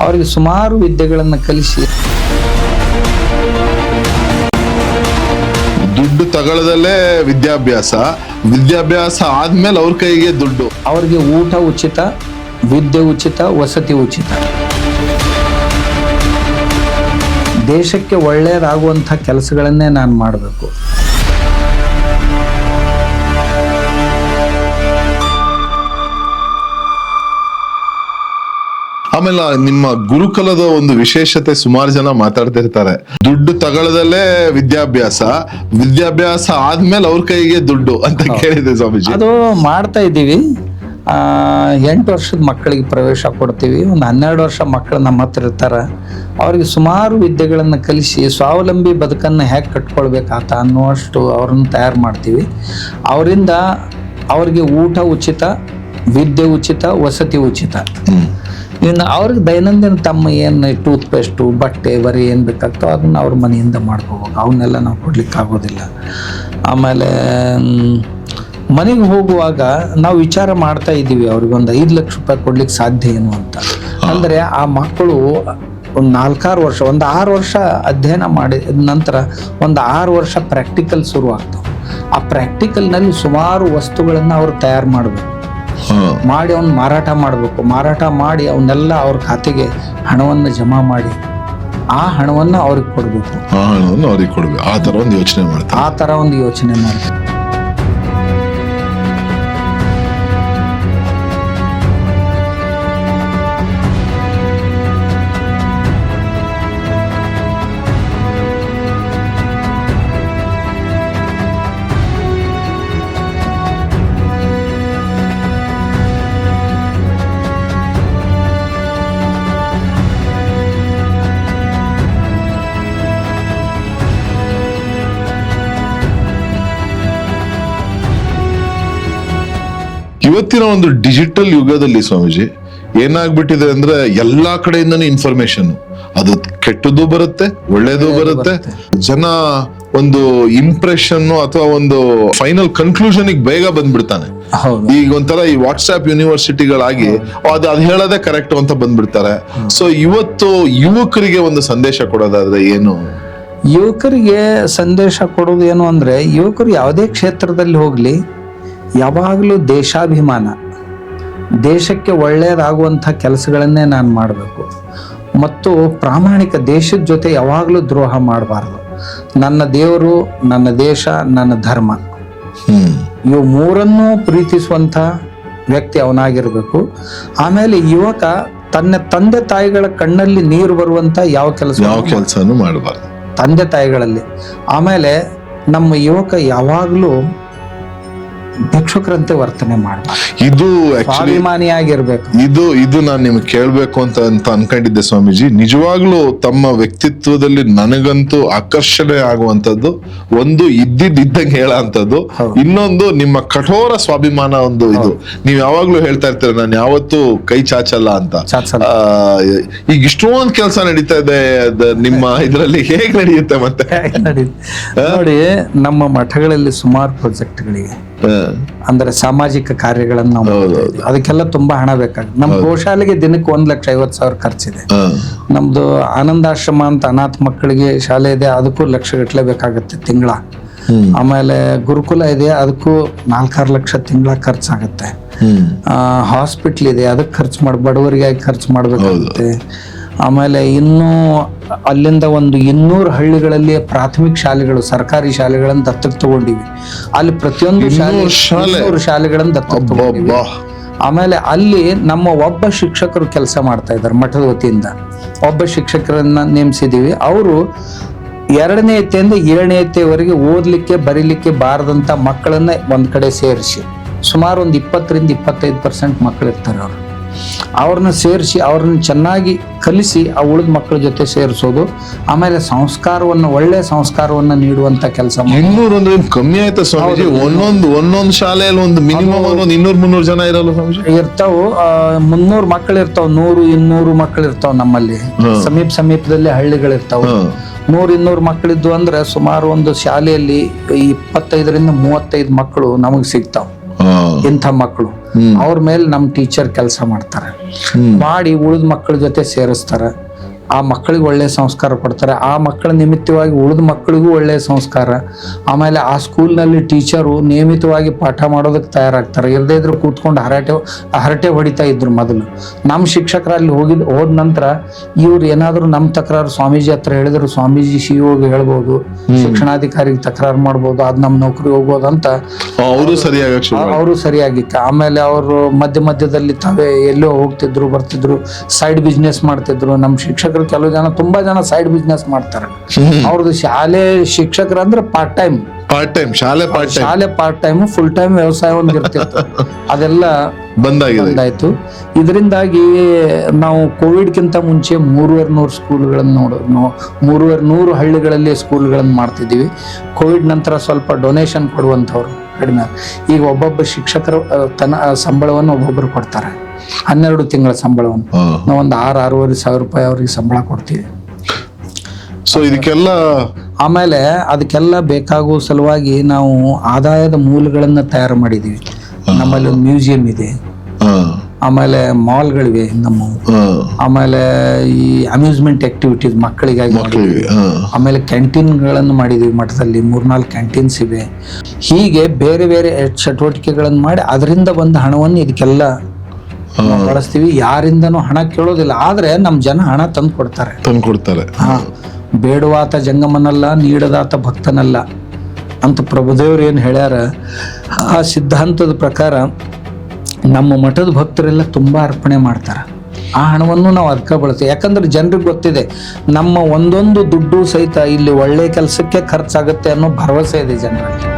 ಅವರಿಗೆ ಸುಮಾರು ವಿದ್ಯೆಗಳನ್ನು ಕಲಿಸಿ ದುಡ್ಡು ತಗೊಳ್ಳದಲ್ಲೇ ವಿದ್ಯಾಭ್ಯಾಸ ಆದ್ಮೇಲೆ ಅವ್ರ ಕೈಗೆ ದುಡ್ಡು. ಅವರಿಗೆ ಊಟ ಉಚಿತ, ವಿದ್ಯೆ ಉಚಿತ, ವಸತಿ ಉಚಿತ. ದೇಶಕ್ಕೆ ಒಳ್ಳೆಯದಾಗುವಂಥ ಕೆಲಸಗಳನ್ನೇ ನಾನು ಮಾಡಬೇಕು. ಆಮೇಲೆ ನಿಮ್ಮ ಗುರುಕುಲದ ಒಂದು ವಿಶೇಷತೆ ಸುಮಾರು ಜನ ಮಾತಾಡ್ತಿರ್ತಾರೆ, ದುಡ್ಡು ತಗೊಳ್ಳದಲ್ಲೇ ವಿದ್ಯಾಭ್ಯಾಸ ಆದ್ಮೇಲೆ ಅವ್ರ ಕೈಗೆ ದುಡ್ಡು ಅಂತ ಕೇಳಿದೆ ಸ್ವಾಮೀಜಿ. ಅದು ಮಾಡ್ತಾ ಇದ್ದೀವಿ. 8 ವರ್ಷದ ಮಕ್ಕಳಿಗೆ ಪ್ರವೇಶ ಕೊಡ್ತೀವಿ. ಒಂದು 12 ವರ್ಷ ಮಕ್ಕಳು ನಮ್ಮ ಹತ್ರ ಇರ್ತಾರೆ. ಅವ್ರಿಗೆ ಸುಮಾರು ವಿದ್ಯೆಗಳನ್ನು ಕಲಿಸಿ ಸ್ವಾವಲಂಬಿ ಬದುಕನ್ನು ಹೇಗೆ ಕಟ್ಕೊಳ್ಬೇಕಾತ ಅನ್ನುವಷ್ಟು ಅವ್ರನ್ನ ತಯಾರು ಮಾಡ್ತೀವಿ. ಅವರಿಂದ ಅವ್ರಿಗೆ ಊಟ ಉಚಿತ, ವಿದ್ಯೆ ಉಚಿತ, ವಸತಿ ಉಚಿತ. ಇನ್ನು ಅವ್ರಿಗೆ ದೈನಂದಿನ ತಮ್ಮ ಏನು ಟೂತ್ ಪೇಸ್ಟು, ಬಟ್ಟೆ, ಬರೀ ಏನು ಬೇಕಾಗ್ತೋ ಅದನ್ನು ಅವ್ರ ಮನೆಯಿಂದ ಮಾಡ್ಕೋಬೇಕು. ಅವನ್ನೆಲ್ಲ ನಾವು ಕೊಡ್ಲಿಕ್ಕೆ ಆಗೋದಿಲ್ಲ. ಆಮೇಲೆ ಮನೆಗೆ ಹೋಗುವಾಗ ನಾವು ವಿಚಾರ ಮಾಡ್ತಾ ಇದ್ದೀವಿ, ಅವ್ರಿಗೊಂದು 5 ಲಕ್ಷ ರೂಪಾಯಿ ಕೊಡ್ಲಿಕ್ಕೆ ಸಾಧ್ಯ ಏನು ಅಂತ. ಅಂದರೆ ಆ ಮಕ್ಕಳು ಒಂದು 4-6 ವರ್ಷ, ಒಂದು 6 ವರ್ಷ ಅಧ್ಯಯನ ಮಾಡಿದ ನಂತರ ಒಂದು 6 ವರ್ಷ ಪ್ರಾಕ್ಟಿಕಲ್ ಶುರು ಆಗ್ತವೆ. ಆ ಪ್ರಾಕ್ಟಿಕಲ್ನಲ್ಲಿ ಸುಮಾರು ವಸ್ತುಗಳನ್ನು ಅವರು ತಯಾರು ಮಾಡಬೇಕು, ಮಾಡಿ ಅವ್ನು ಮಾರಾಟ ಮಾಡಬೇಕು. ಮಾರಾಟ ಮಾಡಿ ಅವನ್ನೆಲ್ಲ ಅವ್ರ ಖಾತೆಗೆ ಹಣವನ್ನು ಜಮಾ ಮಾಡಿ ಆ ಹಣವನ್ನು ಅವ್ರಿಗೆ ಕೊಡಬೇಕು. ಆ ತರ ಒಂದು ಯೋಚನೆ ಮಾಡ್ತಾರೆ. ಇವತ್ತಿನ ಒಂದು ಡಿಜಿಟಲ್ ಯುಗದಲ್ಲಿ ಸ್ವಾಮೀಜಿ ಏನಾಗ್ಬಿಟ್ಟಿದೆ ಅಂದ್ರೆ ಎಲ್ಲಾ ಕಡೆಯಿಂದನೂ ಇನ್ಫಾರ್ಮೇಶನ್, ಅದು ಕೆಟ್ಟದ್ದು ಬರುತ್ತೆ, ಒಳ್ಳೇದು ಬರುತ್ತೆ. ಜನ ಒಂದು ಇಂಪ್ರೆಷನ್ ಅಥವಾ ಒಂದು ಫೈನಲ್ ಕನ್ಕ್ಲೂಷನ್ ಬೇಗ ಬಂದ್ಬಿಡ್ತಾನೆ. ಈಗ ಒಂಥರ ಈ ವಾಟ್ಸ್ಆಪ್ ಯೂನಿವರ್ಸಿಟಿಗಳಾಗಿ ಅದು ಹೇಳೋದೇ ಕರೆಕ್ಟ್ ಅಂತ ಬಂದ್ಬಿಡ್ತಾರೆ. ಸೊ ಇವತ್ತು ಯುವಕರಿಗೆ ಒಂದು ಸಂದೇಶ ಕೊಡೋದಾದ್ರೆ ಏನು? ಯುವಕರಿಗೆ ಸಂದೇಶ ಕೊಡೋದು ಏನು ಅಂದ್ರೆ, ಯುವಕರು ಯಾವುದೇ ಕ್ಷೇತ್ರದಲ್ಲಿ ಹೋಗ್ಲಿ ಯಾವಾಗಲೂ ದೇಶಾಭಿಮಾನ, ದೇಶಕ್ಕೆ ಒಳ್ಳೆಯದಾಗುವಂಥ ಕೆಲಸಗಳನ್ನೇ ನಾನು ಮಾಡಬೇಕು ಮತ್ತು ಪ್ರಾಮಾಣಿಕ, ದೇಶದ ಜೊತೆ ಯಾವಾಗಲೂ ದ್ರೋಹ ಮಾಡಬಾರ್ದು. ನನ್ನ ದೇವರು, ನನ್ನ ದೇಶ, ನನ್ನ ಧರ್ಮ, ಇವು ಮೂರನ್ನೂ ಪ್ರೀತಿಸುವಂಥ ವ್ಯಕ್ತಿ ಅವನಾಗಿರ್ಬೇಕು. ಆಮೇಲೆ ಯುವಕ ತನ್ನ ತಂದೆ ತಾಯಿಗಳ ಕಣ್ಣಲ್ಲಿ ನೀರು ಬರುವಂಥ ಯಾವ ಕೆಲಸನೂ ಮಾಡಬಾರ್ದು, ತಂದೆ ತಾಯಿಗಳಲ್ಲಿ. ಆಮೇಲೆ ನಮ್ಮ ಯುವಕ ಯಾವಾಗಲೂ ಭಿಕ್ಷುಕರಂತೆ ವರ್ತನೆ ಮಾಡಬಾರ್ದು, ಇದು ಸ್ವಾಭಿಮಾನಿಯಾಗಿರ್ಬೇಕು. ಇದು ನಾನು ನಿಮ್ಗೆ ಕೇಳ್ಬೇಕು ಅಂತ ಅನ್ಕೊಂಡಿದ್ದೆ ಸ್ವಾಮೀಜಿ. ನಿಜವಾಗ್ಲೂ ತಮ್ಮ ವ್ಯಕ್ತಿತ್ವದಲ್ಲಿ ನನಗಂತೂ ಆಕರ್ಷಣೆ ಆಗುವಂತದ್ದು ಒಂದು ಇದ್ದಂಗೆ ಹೇಳಂತದ್ದು, ಇನ್ನೊಂದು ನಿಮ್ಮ ಕಠೋರ ಸ್ವಾಭಿಮಾನ. ಒಂದು ಇದು ನೀವ್ ಯಾವಾಗ್ಲೂ ಹೇಳ್ತಾ ಇರ್ತೀರ, ನಾನು ಯಾವತ್ತೂ ಕೈ ಚಾಚಲ್ಲ ಅಂತ. ಈಗ ಇಷ್ಟೊಂದು ಕೆಲಸ ನಡೀತಾ ಇದೆ ನಿಮ್ಮ ಇದ್ರಲ್ಲಿ, ಹೇಗ್ ನಡೆಯುತ್ತೆ ಮತ್ತೆ? ನೋಡಿ, ನಮ್ಮ ಮಠಗಳಲ್ಲಿ ಸುಮಾರು ಪ್ರಾಜೆಕ್ಟ್ಗಳಿವೆ. ಅಂದ್ರೆ ಸಾಮಾಜಿಕ ಕಾರ್ಯಗಳನ್ನು ನಾವು ಅದಕ್ಕೆಲ್ಲ ತುಂಬಾ ಹಣ ಬೇಕಾಗುತ್ತೆ. ನಮ್ಮ ಗೋಶಾಲೆಗೆ ದಿನಕ್ಕೆ 1,50,000 ಖರ್ಚಿದೆ. ನಮ್ದು ಆನಂದಾಶ್ರಮ ಅಂತ ಅನಾಥ ಮಕ್ಕಳಿಗೆ ಶಾಲೆ ಇದೆ, ಅದಕ್ಕೂ ಲಕ್ಷಗಟ್ಟಲೆ ಬೇಕಾಗುತ್ತೆ ತಿಂಗಳ. ಆಮೇಲೆ ಗುರುಕುಲ ಇದೆ, ಅದಕ್ಕೂ 4-6 ಲಕ್ಷ ತಿಂಗಳ ಖರ್ಚಾಗುತ್ತೆ. ಹಾಸ್ಪಿಟ್ಲ್ ಇದೆ, ಅದಕ್ಕೆ ಬಡವರಿಗೆ ಖರ್ಚು ಮಾಡ್ಬೇಕಾಗುತ್ತೆ. ಆಮೇಲೆ ಇನ್ನೂ ಅಲ್ಲಿಂದ ಒಂದು 200 ಹಳ್ಳಿಗಳಲ್ಲಿ ಪ್ರಾಥಮಿಕ ಶಾಲೆಗಳು, ಸರ್ಕಾರಿ ಶಾಲೆಗಳನ್ನು ದತ್ತಕ್ಕೆ ತಗೊಂಡಿವಿ. ಅಲ್ಲಿ ಪ್ರತಿಯೊಂದು ಶಾಲೆಗಳನ್ನು ದತ್ತಕ್ಕೆ ತಗೊಂಡಿವಿ. ಆಮೇಲೆ ಅಲ್ಲಿ ನಮ್ಮ ಒಬ್ಬ ಶಿಕ್ಷಕರು ಕೆಲಸ ಮಾಡ್ತಾ ಇದ್ದಾರೆ ಮಠದ ವತಿಯಿಂದ. ಒಬ್ಬ ಶಿಕ್ಷಕರನ್ನ ನೇಮಿಸಿದೀವಿ. ಅವರು 2ನೇ ಎತ್ತೆಯಿಂದ 7ನೇ ಎತ್ತೆವರೆಗೆ ಓದ್ಲಿಕ್ಕೆ ಬರೀಲಿಕ್ಕೆ ಬಾರದಂತ ಮಕ್ಕಳನ್ನ ಒಂದ್ ಕಡೆ ಸೇರಿಸಿ, ಸುಮಾರು ಒಂದು 20-25% ಮಕ್ಕಳು ಇರ್ತಾರೆ. ಅವ್ರನ್ನ ಸೇರಿಸಿ ಅವ್ರನ್ನ ಚೆನ್ನಾಗಿ ಕಲಿಸಿ ಆ ಉಳಿದ ಮಕ್ಕಳ ಜೊತೆ ಸೇರಿಸೋದು. ಆಮೇಲೆ ಸಂಸ್ಕಾರವನ್ನು, ಒಳ್ಳೆ ಸಂಸ್ಕಾರವನ್ನ ನೀಡುವಂತ ಕೆಲಸ. 200 ಅಂದ್ರೆ ಕಮ್ಮಿ ಆಯ್ತಾ ಸ್ವಾಮೀಜಿ? ಒಂದೊಂದು ಶಾಲೆಯಲ್ಲಿ ಒಂದು ಮಿನಿಮಮ್ 200-300 ಜನ ಇರಲ್ಲ ಸ್ವಾಮೀಜಿ? ಇರ್ತಾವ, 300 ಮಕ್ಕಳು ಇರ್ತಾವ, 100-200 ಮಕ್ಕಳು ಇರ್ತಾವ. ನಮ್ಮಲ್ಲಿ ಸಮೀಪದಲ್ಲಿ ಹಳ್ಳಿಗಳಿರ್ತಾವ. 100-200 ಮಕ್ಕಳಿದ್ದು ಅಂದ್ರೆ ಸುಮಾರು ಒಂದು ಶಾಲೆಯಲ್ಲಿ 25-35 ಮಕ್ಕಳು ನಮಗ್ ಸಿಗ್ತಾವ. ಇಂಥ ಮಕ್ಕಳು ಅವ್ರ ಮೇಲೆ ನಮ್ಮ ಟೀಚರ್ ಕೆಲಸ ಮಾಡ್ತಾರೆ, ಮಾಡಿ ಉಳಿದ ಮಕ್ಕಳ ಜೊತೆ ಸೇರಿಸ್ತಾರೆ. ಆ ಮಕ್ಕಳಿಗೆ ಒಳ್ಳೆ ಸಂಸ್ಕಾರ ಕೊಡ್ತಾರೆ. ಆ ಮಕ್ಕಳ ನಿಮಿತ್ತವಾಗಿ ಉಳಿದ ಮಕ್ಕಳಿಗೂ ಒಳ್ಳೆಯ ಸಂಸ್ಕಾರ. ಆಮೇಲೆ ಆ ಸ್ಕೂಲ್ನಲ್ಲಿ ಟೀಚರು ನಿಯಮಿತವಾಗಿ ಪಾಠ ಮಾಡೋದಕ್ಕೆ ತಯಾರಾಗ್ತಾರೆ. ಇರದೇ ಇದ್ರು ಕೂತ್ಕೊಂಡು ಹರಟೆ ಹೊಡಿತಾ ಇದ್ರು ಮೊದಲು. ನಮ್ಮ ಶಿಕ್ಷಕರಲ್ಲಿ ಹೋದ ನಂತರ ಇವ್ರು ಏನಾದ್ರು ನಮ್ಮ ತಕರಾರು ಸ್ವಾಮೀಜಿ ಹತ್ರ ಹೇಳಿದ್ರು, ಸ್ವಾಮೀಜಿ ಸಿಇಒಗೆ ಹೇಳ್ಬೋದು, ಶಿಕ್ಷಣಾಧಿಕಾರಿಗೆ ತಕರಾರು ಮಾಡ್ಬೋದು, ಅದ್ ನಮ್ಮ ನೌಕರಿ ಹೋಗ್ಬೋದು ಅಂತ ಅವರು ಸರಿಯಾಗಿ. ಆಮೇಲೆ ಅವರು ಮಧ್ಯದಲ್ಲಿ ತಾವೇ ಎಲ್ಲೋ ಹೋಗ್ತಿದ್ರು ಬರ್ತಿದ್ರು, ಸೈಡ್ ಬಿಸ್ನೆಸ್ ಮಾಡ್ತಿದ್ರು. ನಮ್ಮ ಶಿಕ್ಷಕರು ಕೆಲವು ಜನ ತುಂಬಾ ಜನ ಸೈಡ್ ಬಿಸ್ನೆಸ್ ಮಾಡ್ತಾರೆ. ಅವ್ರದ್ದು ಶಾಲೆ ಶಿಕ್ಷಕರು ಅಂದ್ರೆ ಪಾರ್ಟ್ ಟೈಮ್ ಶಾಲೆ ಪಾರ್ಟ್ ಟೈಮ್, ಫುಲ್ ಟೈಮ್ ವ್ಯವಸಾಯ ಒಂದು ಇರ್ತಿತ್ತು. ಅದೆಲ್ಲ ಬಂದಾಯ್ತು. ಇದರಿಂದಾಗಿ ನಾವು ಕೋವಿಡ್ಗಿಂತ ಮುಂಚೆ 3,500 ಸ್ಕೂಲ್ಗಳನ್ನು 3,500 ಹಳ್ಳಿಗಳಲ್ಲಿ ಸ್ಕೂಲ್ಗಳನ್ನು ಮಾಡ್ತಿದ್ದೀವಿ. ಕೋವಿಡ್ ನಂತರ ಸ್ವಲ್ಪ ಡೊನೇಷನ್ ಕೊಡುವಂಥವ್ರು ಕಡಿಮೆ. ಈಗ ಒಬ್ಬೊಬ್ಬ ಶಿಕ್ಷಕರು ತನ್ನ ಸಂಬಳವನ್ನು ಒಬ್ಬೊಬ್ಬರು ಕೊಡ್ತಾರೆ, 12 ತಿಂಗಳ ಸಂಬಳವನ್ನು. ನಾವು ಒಂದು 6,500 ಸಾವಿರ ರೂಪಾಯಿ ಅವ್ರಿಗೆ ಸಂಬಳ ಕೊಡ್ತೀವಿ. ಸೊ ಇದಕ್ಕೆಲ್ಲ ಆಮೇಲೆ ಅದಕ್ಕೆಲ್ಲ ಬೇಕಾಗುವ ಸಲುವಾಗಿ ನಾವು ಆದಾಯದ ಮೂಲಗಳನ್ನ ತಯಾರು ಮಾಡಿದೀವಿ. ನಮ್ಮಲ್ಲಿ ಒಂದು ಮ್ಯೂಸಿಯಂ ಇದೆ, ಆಮೇಲೆ ಮಾಲ್ಗಳಿವೆ ನಮ್ಮ, ಆಮೇಲೆ ಈ ಅಮ್ಯೂಸ್ಮೆಂಟ್ ಆಕ್ಟಿವಿಟೀಸ್ ಮಕ್ಕಳಿಗಾಗಿ ಮಾಡಿದ್ವಿ. ಆಮೇಲೆ ಕ್ಯಾಂಟೀನ್ಗಳನ್ನು ಮಾಡಿದ್ವಿ ಮಠದಲ್ಲಿ, 3-4 ಕ್ಯಾಂಟೀನ್ಸ್ ಇವೆ. ಹೀಗೆ ಬೇರೆ ಬೇರೆ ಚಟುವಟಿಕೆಗಳನ್ನು ಮಾಡಿ ಅದರಿಂದ ಬಂದ ಹಣವನ್ನು ಇದಕ್ಕೆಲ್ಲ ಬಳಸ್ತೀವಿ. ಯಾರಿಂದನೂ ಹಣ ಕೇಳೋದಿಲ್ಲ, ಆದ್ರೆ ನಮ್ ಜನ ಹಣ ತಂದು ಕೊಡ್ತಾರೆ. ಬೇಡವಾತ ಜಂಗಮನಲ್ಲ, ನೀಡದಾತ ಭಕ್ತನಲ್ಲ ಅಂತ ಪ್ರಭುದೇವ್ರು ಏನ್ ಹೇಳ್ಯಾರ. ಆ ಸಿದ್ಧಾಂತದ ಪ್ರಕಾರ ನಮ್ಮ ಮಠದ ಭಕ್ತರೆಲ್ಲ ತುಂಬಾ ಅರ್ಪಣೆ ಮಾಡ್ತಾರೆ. ಆ ಹಣವನ್ನು ನಾವು ಅದಕ್ಕೆ ಬಳಸ್ತೀವಿ. ಯಾಕಂದ್ರೆ ಜನರಿಗೆ ಗೊತ್ತಿದೆ ನಮ್ಮ ಒಂದೊಂದು ದುಡ್ಡು ಸಹಿತ ಇಲ್ಲಿ ಒಳ್ಳೆ ಕೆಲಸಕ್ಕೆ ಖರ್ಚಾಗುತ್ತೆ ಅನ್ನೋ ಭರವಸೆ ಇದೆ ಜನರಲ್ಲಿ.